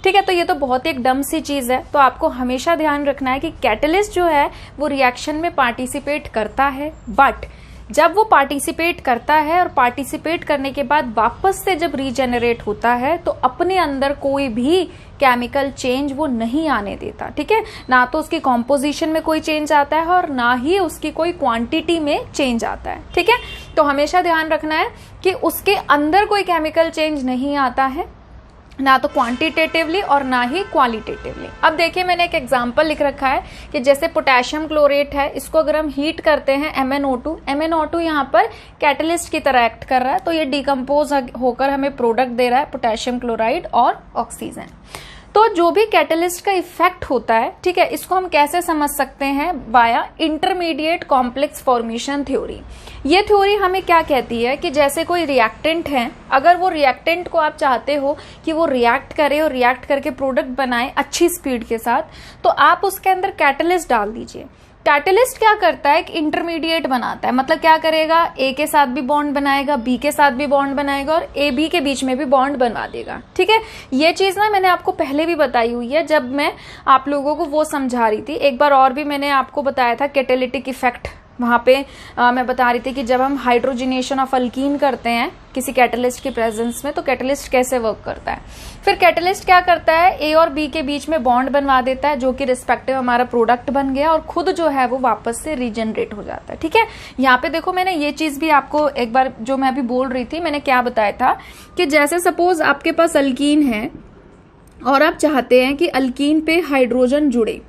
[SPEAKER 1] ठीक है। तो ये तो बहुत ही एक डम सी चीज है। तो आपको हमेशा ध्यान रखना है कि कैटलिस्ट जो है वो रिएक्शन में पार्टिसिपेट करता है, बट जब वो पार्टिसिपेट करता है और पार्टिसिपेट करने के बाद वापस से जब रीजेनरेट होता है तो अपने अंदर कोई भी केमिकल चेंज वो नहीं आने देता। ठीक है। ना तो उसकी कॉम्पोजिशन में कोई चेंज आता है और ना ही उसकी कोई क्वांटिटी में चेंज आता है। ठीक है। तो हमेशा ध्यान रखना है कि उसके अंदर कोई केमिकल चेंज नहीं आता है, ना तो क्वांटिटेटिवली और ना ही क्वालिटेटिवली। अब देखिए मैंने एक एग्जांपल लिख रखा है कि जैसे पोटेशियम क्लोरेट है, इसको अगर हम हीट करते हैं MnO2 यहाँ पर कैटलिस्ट की तरह एक्ट कर रहा है, तो ये डिकम्पोज होकर हमें प्रोडक्ट दे रहा है पोटेशियम क्लोराइड और ऑक्सीजन। तो जो भी कैटलिस्ट का इफेक्ट होता है, ठीक है, इसको हम कैसे समझ सकते हैं? Via intermediate complex formation theory. ये थ्योरी हमें क्या कहती है कि जैसे कोई रिएक्टेंट है, अगर वो रिएक्टेंट को आप चाहते हो कि वो रिएक्ट करे और रिएक्ट करके प्रोडक्ट बनाए अच्छी स्पीड के साथ, तो आप उसके अंदर कैटलिस्ट डाल दीजिए। कैटलिस्ट क्या करता है? एक इंटरमीडिएट बनाता है। मतलब क्या करेगा? ए के साथ भी बॉन्ड बनाएगा, बी के साथ भी बॉन्ड बनाएगा और ए बी के बीच में भी बॉन्ड बनवा देगा। ठीक है। ये चीज ना मैंने आपको पहले भी बताई हुई है जब मैं आप लोगों को वो समझा रही थी। एक बार और भी मैंने आपको बताया था कैटालिटिक इफेक्ट। वहां पे मैं बता रही थी कि जब हम हाइड्रोजनेशन ऑफ अल्कीन करते हैं किसी कैटलिस्ट की प्रेजेंस में, तो कैटलिस्ट कैसे वर्क करता है। फिर कैटलिस्ट क्या करता है? ए और बी के बीच में बॉन्ड बनवा देता है, जो कि रिस्पेक्टिव हमारा प्रोडक्ट बन गया और खुद जो है वो वापस से रीजनरेट हो जाता है। ठीक है। यहाँ पे देखो मैंने ये चीज भी आपको एक बार जो मैं अभी बोल रही थी, मैंने क्या बताया था कि जैसे सपोज आपके पास अल्कीन है और आप चाहते हैं कि अल्कीन पे हाइड्रोजन जुड़े।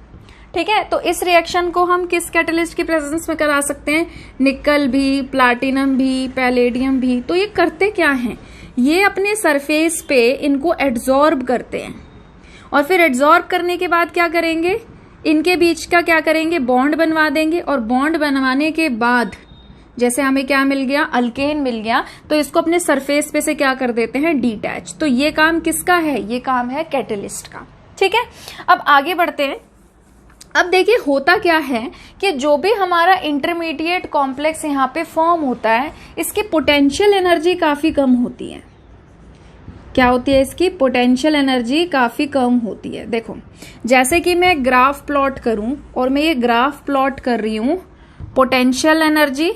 [SPEAKER 1] ठीक है। तो इस रिएक्शन को हम किस कैटलिस्ट की प्रेजेंस में करा सकते हैं? निकल भी, प्लैटिनम भी, पैलेडियम भी। तो ये करते क्या हैं? ये अपने सरफेस पे इनको एड्जॉर्ब करते हैं और फिर एड्जॉर्ब करने के बाद क्या करेंगे? इनके बीच का क्या करेंगे? बॉन्ड बनवा देंगे। और बॉन्ड बनवाने के बाद जैसे हमें क्या मिल गया? अल्केन मिल गया। तो इसको अपने सरफेस पे से क्या कर देते हैं? डिटैच। तो ये काम किसका है? ये काम है कैटलिस्ट का। ठीक है। अब आगे बढ़ते हैं। अब देखिए होता क्या है कि जो भी हमारा इंटरमीडिएट कॉम्प्लेक्स यहाँ पे फॉर्म होता है, इसकी पोटेंशियल एनर्जी काफी कम होती है। क्या होती है? इसकी पोटेंशियल एनर्जी काफी कम होती है। देखो जैसे कि मैं ग्राफ प्लॉट करूं और मैं ये ग्राफ प्लॉट कर रही हूं potential energy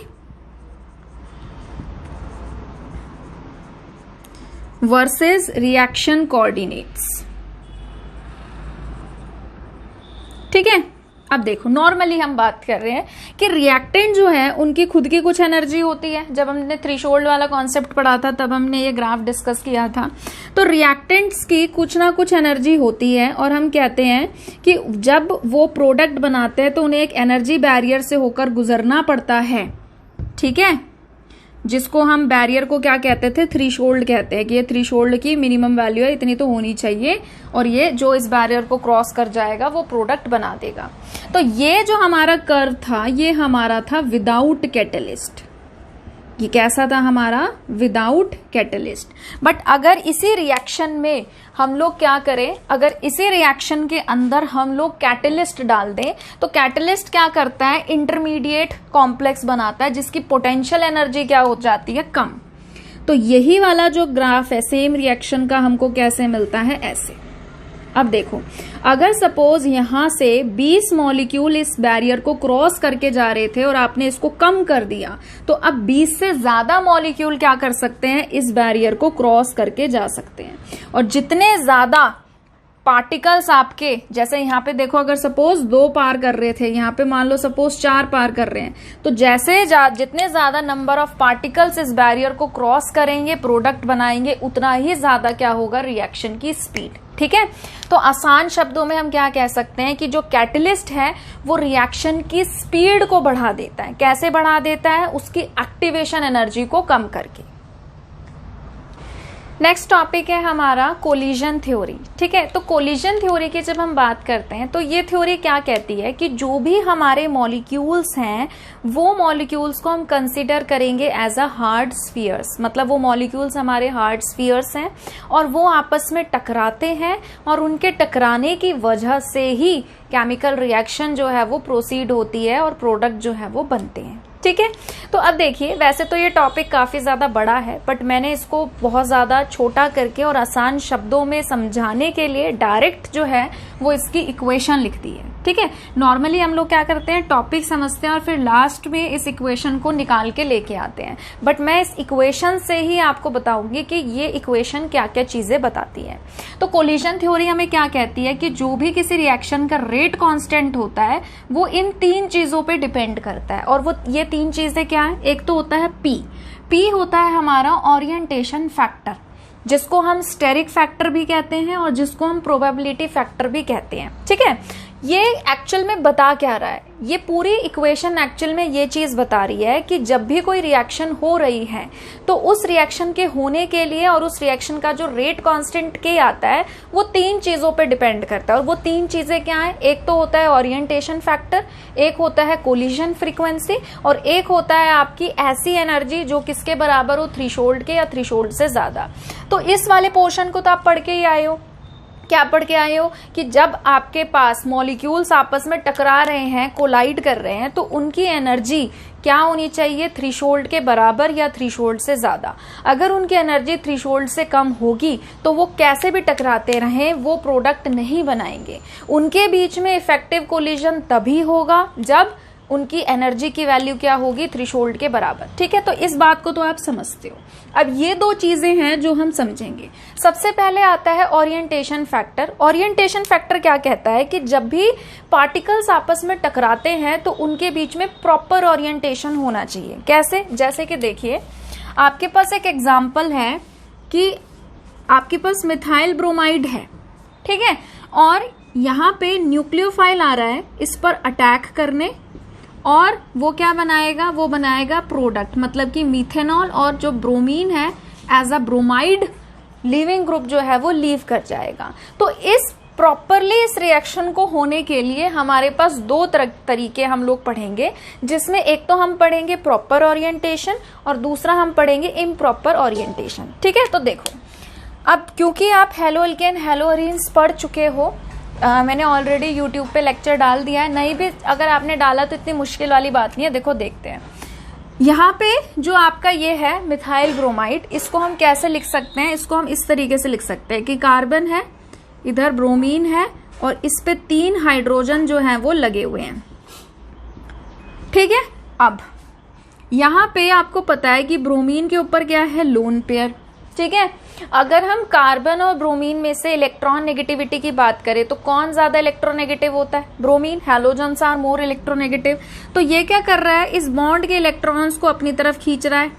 [SPEAKER 1] versus reaction coordinates. ठीक है, अब देखो नॉर्मली हम बात कर रहे हैं कि रिएक्टेंट जो है उनकी खुद की कुछ एनर्जी होती है। जब हमने थ्रेशोल्ड वाला कॉन्सेप्ट पढ़ा था तब हमने ये ग्राफ डिस्कस किया था। तो रिएक्टेंट्स की कुछ ना कुछ एनर्जी होती है और हम कहते हैं कि जब वो प्रोडक्ट बनाते हैं तो उन्हें एक एनर्जी बैरियर से होकर गुजरना पड़ता है। ठीक है, जिसको हम बैरियर को क्या कहते थे, थ्रेशोल्ड कहते हैं कि ये थ्रेशोल्ड की मिनिमम वैल्यू है, इतनी तो होनी चाहिए, और ये जो इस बैरियर को क्रॉस कर जाएगा वो प्रोडक्ट बना देगा। तो ये जो हमारा कर्व था ये हमारा था विदाउट कैटलिस्ट। ये कैसा था हमारा, विदाउट कैटलिस्ट। बट अगर इसी रिएक्शन में हम लोग क्या करें, अगर इसी रिएक्शन के अंदर हम लोग कैटलिस्ट डाल दें तो कैटलिस्ट क्या करता है, इंटरमीडिएट कॉम्प्लेक्स बनाता है जिसकी पोटेंशियल एनर्जी क्या हो जाती है, कम। तो यही वाला जो ग्राफ है सेम रिएक्शन का हमको कैसे मिलता है, ऐसे। अब देखो, अगर सपोज यहां से 20 मॉलिक्यूल इस बैरियर को क्रॉस करके जा रहे थे और आपने इसको कम कर दिया, तो अब 20 से ज्यादा मॉलिक्यूल क्या कर सकते हैं, इस बैरियर को क्रॉस करके जा सकते हैं। और जितने ज्यादा पार्टिकल्स आपके, जैसे यहाँ पे देखो, अगर सपोज 2 पार कर रहे थे, यहाँ पे मान लो सपोज 4 पार कर रहे हैं, तो जैसे जितने ज्यादा नंबर ऑफ पार्टिकल्स इस बैरियर को क्रॉस करेंगे, प्रोडक्ट बनाएंगे, उतना ही ज्यादा क्या होगा, रिएक्शन की स्पीड। ठीक है, तो आसान शब्दों में हम क्या कह सकते हैं कि जो कैटलिस्ट है वो रिएक्शन की स्पीड को बढ़ा देता है। कैसे बढ़ा देता है, उसकी एक्टिवेशन एनर्जी को कम करके। नेक्स्ट टॉपिक है हमारा कोलिजन थ्योरी। ठीक है, तो कोलिजन थ्योरी की जब हम बात करते हैं तो ये थ्योरी क्या कहती है कि जो भी हमारे मॉलिक्यूल्स हैं वो मॉलिक्यूल्स को हम कंसीडर करेंगे एज अ हार्ड स्फीयर्स। मतलब वो मॉलिक्यूल्स हमारे हार्ड स्फीयर्स हैं और वो आपस में टकराते हैं और उनके टकराने की वजह से ही केमिकल रिएक्शन जो है वो प्रोसीड होती है और प्रोडक्ट जो है वो बनते हैं। ठीक है, तो अब देखिए, वैसे तो ये टॉपिक काफी ज्यादा बड़ा है बट मैंने इसको बहुत ज्यादा छोटा करके और आसान शब्दों में समझाने के लिए डायरेक्ट जो है वो इसकी इक्वेशन लिख दी है। ठीक है, नॉर्मली हम लोग क्या करते हैं, टॉपिक समझते हैं और फिर लास्ट में इस इक्वेशन को निकाल के लेके आते हैं, बट मैं इस इक्वेशन से ही आपको बताऊंगी कि ये इक्वेशन क्या क्या चीजें बताती है। तो कोलिजन थ्योरी हमें क्या कहती है कि जो भी किसी रिएक्शन का रेट कांस्टेंट होता है वो इन 3 चीजों पे डिपेंड करता है। और वो ये 3 चीजें क्या है, एक तो होता है पी होता है हमारा ओरिएंटेशन फैक्टर, जिसको हम स्टेरिक फैक्टर भी कहते हैं और जिसको हम प्रोबेबिलिटी फैक्टर भी कहते हैं। ठीक है, ये एक्चुअल में बता क्या रहा है, ये पूरी इक्वेशन एक्चुअल में ये चीज बता रही है कि जब भी कोई रिएक्शन हो रही है तो उस रिएक्शन के होने के लिए और उस रिएक्शन का जो रेट कांस्टेंट के आता है वो 3 चीजों पे डिपेंड करता है। और वो 3 चीजें क्या है, एक तो होता है ओरिएंटेशन फैक्टर, एक होता है कोलिजन फ्रीक्वेंसी और एक होता है आपकी ऐसी एनर्जी जो किसके बराबर हो, थ्रेशोल्ड के या थ्रेशोल्ड से ज्यादा। तो इस वाले पोर्शन को तो आप पढ़ के ही आए हो। क्या पढ़ के आए हो कि जब आपके पास मॉलिक्यूल्स आपस में टकरा रहे हैं, कोलाइड कर रहे हैं, तो उनकी एनर्जी क्या होनी चाहिए, थ्रेशोल्ड के बराबर या थ्रेशोल्ड से ज्यादा। अगर उनकी एनर्जी थ्रेशोल्ड से कम होगी तो वो कैसे भी टकराते रहें वो प्रोडक्ट नहीं बनाएंगे। उनके बीच में इफेक्टिव कोलिजन तभी होगा जब उनकी एनर्जी की वैल्यू क्या होगी, थ्रेशोल्ड के बराबर। ठीक है, तो इस बात को तो आप समझते हो। अब ये 2 चीजें हैं जो हम समझेंगे। सबसे पहले आता है ओरिएंटेशन फैक्टर। ओरिएंटेशन फैक्टर क्या कहता है कि जब भी पार्टिकल्स आपस में टकराते हैं तो उनके बीच में प्रॉपर ओरिएंटेशन होना चाहिए। कैसे, जैसे कि देखिए, आपके पास एक एग्जाम्पल है कि आपके पास मिथाइल ब्रोमाइड है, ठीक है, और यहाँ पे न्यूक्लियोफाइल आ रहा है इस पर अटैक करने, और वो क्या बनाएगा, वो बनाएगा प्रोडक्ट, मतलब कि मीथेनॉल, और जो ब्रोमीन है as a bromide leaving group जो है वो लीव कर जाएगा। तो इस प्रॉपरली इस रिएक्शन को होने के लिए हमारे पास 2 तरीके हम लोग पढ़ेंगे, जिसमें एक तो हम पढ़ेंगे प्रॉपर ओरिएंटेशन और दूसरा हम पढ़ेंगे इम्प्रॉपर ओरिएंटेशन। ठीक है, तो देखो, अब क्योंकि आप हेलो एल्केन हेलो अरीन्स पढ़ चुके हो, मैंने ऑलरेडी यूट्यूब पे लेक्चर डाल दिया है, नहीं भी अगर आपने डाला तो इतनी मुश्किल वाली बात नहीं है। देखो, देखते हैं। यहाँ पे जो आपका ये है मिथाइल ब्रोमाइड, इसको हम कैसे लिख सकते हैं, इसको हम इस तरीके से लिख सकते हैं कि कार्बन है, इधर ब्रोमीन है और इस पे 3 हाइड्रोजन जो है वो लगे हुए हैं। ठीक है, अब यहाँ पे आपको पता है कि ब्रोमीन के ऊपर क्या है, लोन पेयर। ठीक है, अगर हम कार्बन और ब्रोमीन में से इलेक्ट्रॉन नेगेटिविटी की बात करें तो कौन ज्यादा इलेक्ट्रोनेगेटिव होता है? Bromine. Halogens are more electronegative. तो ये क्या कर रहा है, इस बॉन्ड के इलेक्ट्रॉन्स को अपनी तरफ खींच रहा है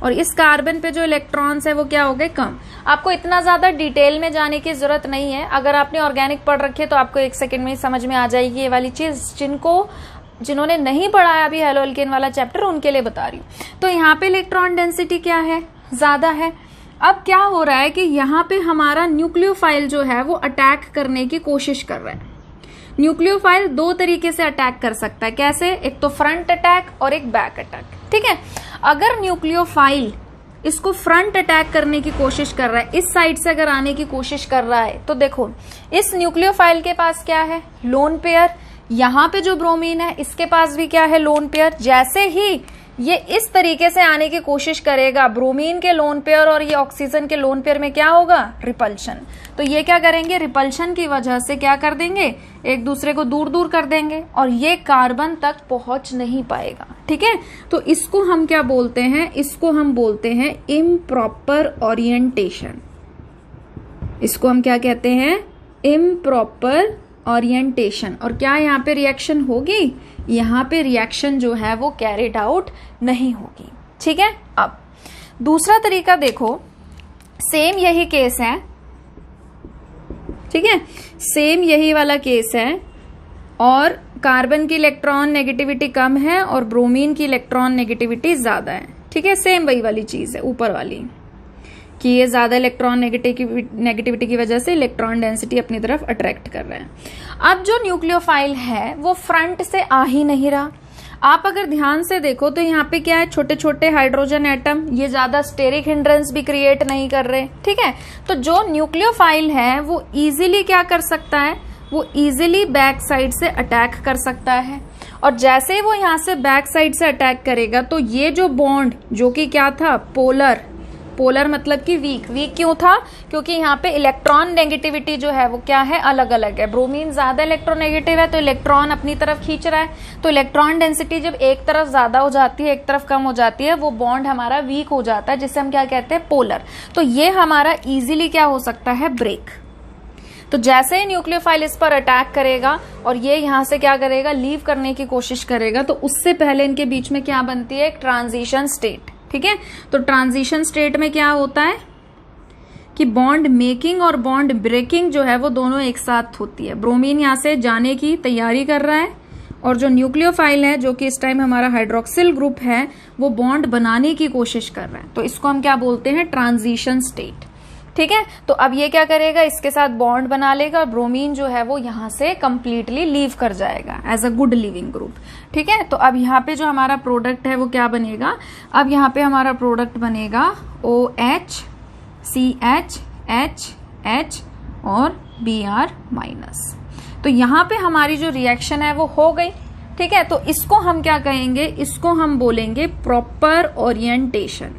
[SPEAKER 1] और इस कार्बन पे जो इलेक्ट्रॉन्स है वो क्या हो गए, कम। आपको इतना ज्यादा डिटेल में जाने की जरूरत नहीं है। अगर आपने ऑर्गेनिक पढ़ रखी है तो आपको 1 सेकंड में समझ में आ जाएगी ये वाली चीज। जिन्होंने नहीं पढ़ा है अभी हैलो एल्केन वाला चैप्टर, उनके लिए बता रही हूँ। तो यहाँ पे इलेक्ट्रॉन डेंसिटी क्या है, ज्यादा है। अब क्या हो रहा है कि यहाँ पे हमारा न्यूक्लियोफाइल जो है वो अटैक करने की कोशिश कर रहा है। न्यूक्लियोफाइल 2 तरीके से अटैक कर सकता है। कैसे? एक तो फ्रंट अटैक और एक बैक अटैक। ठीक है, अगर न्यूक्लियोफाइल इसको फ्रंट अटैक करने की कोशिश कर रहा है, इस साइड से अगर आने की कोशिश कर रहा है, तो देखो इस न्यूक्लियोफाइल के पास क्या है, लोन पेयर। यहाँ पे जो ब्रोमीन है इसके पास भी क्या है, लोन पेयर। जैसे ही ये इस तरीके से आने की कोशिश करेगा, ब्रोमीन के लोन पेयर और ये ऑक्सीजन के लोन पेयर में क्या होगा, रिपल्शन। तो ये क्या करेंगे, रिपल्शन की वजह से क्या कर देंगे, एक दूसरे को दूर दूर कर देंगे और ये कार्बन तक पहुंच नहीं पाएगा। ठीक है, तो इसको हम क्या बोलते हैं, इसको हम बोलते हैं इम्प्रॉपर ओरिएंटेशन। इसको हम क्या कहते हैं, इम्प्रॉपर ओरिएंटेशन। और क्या यहाँ पे रिएक्शन होगी, यहाँ पे रिएक्शन जो है वो कैरिड आउट नहीं होगी। ठीक है, अब दूसरा तरीका देखो, सेम यही केस है। ठीक है, सेम यही वाला केस है और कार्बन की इलेक्ट्रॉन नेगेटिविटी कम है और ब्रोमीन की इलेक्ट्रॉन नेगेटिविटी ज्यादा है। ठीक है, सेम वही वाली चीज है ऊपर वाली, कि ये ज्यादा इलेक्ट्रॉन नेगेटिविटी की वजह से इलेक्ट्रॉन डेंसिटी अपनी तरफ अट्रैक्ट कर रहा है। अब जो न्यूक्लियोफाइल है वो फ्रंट से आ ही नहीं रहा। आप अगर ध्यान से देखो तो यहाँ पे क्या है, छोटे छोटे हाइड्रोजन एटम, ये ज्यादा स्टेरिक हिंड्रेंस भी क्रिएट नहीं कर रहे। ठीक है, तो जो न्यूक्लियोफाइल है वो इजीली क्या कर सकता है, वो इजीली बैक साइड से अटैक कर सकता है। और जैसे वो यहाँ से बैक साइड से अटैक करेगा तो ये जो बॉन्ड जो कि क्या था, पोलर मतलब कि वीक क्यों था, क्योंकि यहाँ पे इलेक्ट्रॉन नेगेटिविटी जो है वो क्या है, अलग अलग है। ब्रोमीन ज्यादा इलेक्ट्रोनेगेटिव है तो इलेक्ट्रॉन अपनी तरफ खींच रहा है। तो इलेक्ट्रॉन डेंसिटी जब एक तरफ ज्यादा हो जाती है, एक तरफ कम हो जाती है, वो बॉन्ड हमारा वीक हो जाता है, जिसे हम क्या कहते हैं, पोलर। तो ये हमारा इजीली क्या हो सकता है, ब्रेक। तो जैसे ही न्यूक्लियोफाइल इस पर अटैक करेगा और ये यहाँ से क्या करेगा, लीव करने की कोशिश करेगा, तो उससे पहले इनके बीच में क्या बनती है, एक ट्रांजिशन स्टेट। ठीक है, तो ट्रांजिशन स्टेट में क्या होता है कि बॉन्ड मेकिंग और बॉन्ड ब्रेकिंग जो है वो दोनों एक साथ होती है। ब्रोमीन यहाँ से जाने की तैयारी कर रहा है और जो न्यूक्लियोफाइल है, जो कि इस टाइम हमारा हाइड्रोक्सिल ग्रुप है, वो बॉन्ड बनाने की कोशिश कर रहा है। तो इसको हम क्या बोलते हैं, ट्रांजिशन स्टेट। ठीक है, तो अब ये क्या करेगा, इसके साथ बॉन्ड बना लेगा और ब्रोमीन जो है वो यहाँ से कंप्लीटली लीव कर जाएगा as a good living group. ठीक है, तो अब यहाँ पे जो हमारा प्रोडक्ट है वो क्या बनेगा, अब यहाँ पे हमारा प्रोडक्ट बनेगा OH CH H और Br-। तो यहाँ पे हमारी जो रिएक्शन है वो हो गई। ठीक है, तो इसको हम क्या कहेंगे, इसको हम बोलेंगे प्रॉपर ओरिएंटेशन।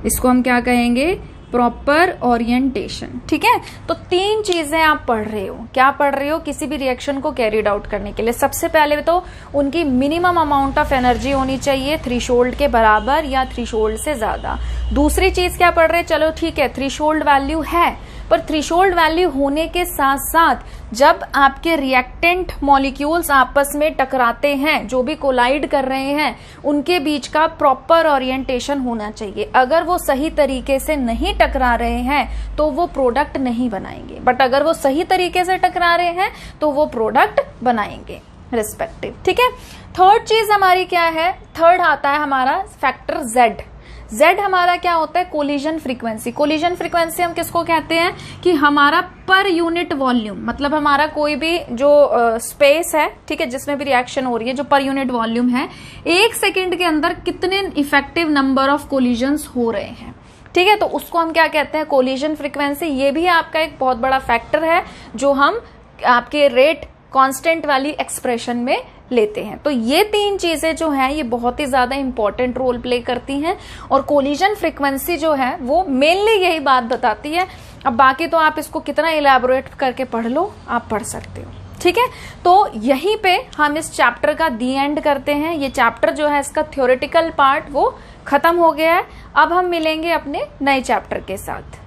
[SPEAKER 1] इसको हम क्या कहेंगे, प्रॉपर ओरिएंटेशन। ठीक है, तो 3 चीजें आप पढ़ रहे हो। क्या पढ़ रहे हो, किसी भी रिएक्शन को कैरिड आउट करने के लिए सबसे पहले तो उनकी मिनिमम अमाउंट ऑफ एनर्जी होनी चाहिए थ्रेशोल्ड के बराबर या थ्रेशोल्ड से ज्यादा। दूसरी चीज क्या पढ़ रहे हैं, चलो ठीक है थ्रेशोल्ड वैल्यू है, पर थ्रेशोल्ड वैल्यू होने के साथ साथ जब आपके रिएक्टेंट मॉलिक्यूल्स आपस में टकराते हैं, जो भी कोलाइड कर रहे हैं, उनके बीच का प्रॉपर ओरिएंटेशन होना चाहिए। अगर वो सही तरीके से नहीं टकरा रहे हैं तो वो प्रोडक्ट नहीं बनाएंगे, बट अगर वो सही तरीके से टकरा रहे हैं तो वो प्रोडक्ट बनाएंगे रिस्पेक्टिव। ठीक है, थर्ड चीज हमारी क्या है, थर्ड आता है हमारा फैक्टर Z हमारा क्या होता है, कोलिजन फ्रीक्वेंसी। कोलिजन फ्रीक्वेंसी हम किसको कहते हैं कि हमारा पर यूनिट वॉल्यूम, मतलब हमारा कोई भी जो स्पेस है, ठीक है, जिसमें भी रिएक्शन हो रही है, जो पर यूनिट वॉल्यूम है, 1 सेकेंड के अंदर कितने इफेक्टिव नंबर ऑफ कोलिजन्स हो रहे हैं। ठीक है, तो उसको हम क्या कहते हैं, कोलिजन फ्रीक्वेंसी। ये भी आपका एक बहुत बड़ा फैक्टर है जो हम आपके रेट कांस्टेंट वाली एक्सप्रेशन में लेते हैं। तो ये 3 चीजें जो हैं ये बहुत ही ज्यादा इंपॉर्टेंट रोल प्ले करती हैं और कोलिजन फ्रीक्वेंसी जो है वो मेनली यही बात बताती है। अब बाकी तो आप इसको कितना इलैबोरेट करके पढ़ लो, आप पढ़ सकते हो। ठीक है, तो यहीं पे हम इस चैप्टर का दी एंड करते हैं। ये चैप्टर जो है इसका थ्योरेटिकल पार्ट वो खत्म हो गया है। अब हम मिलेंगे अपने नए चैप्टर के साथ।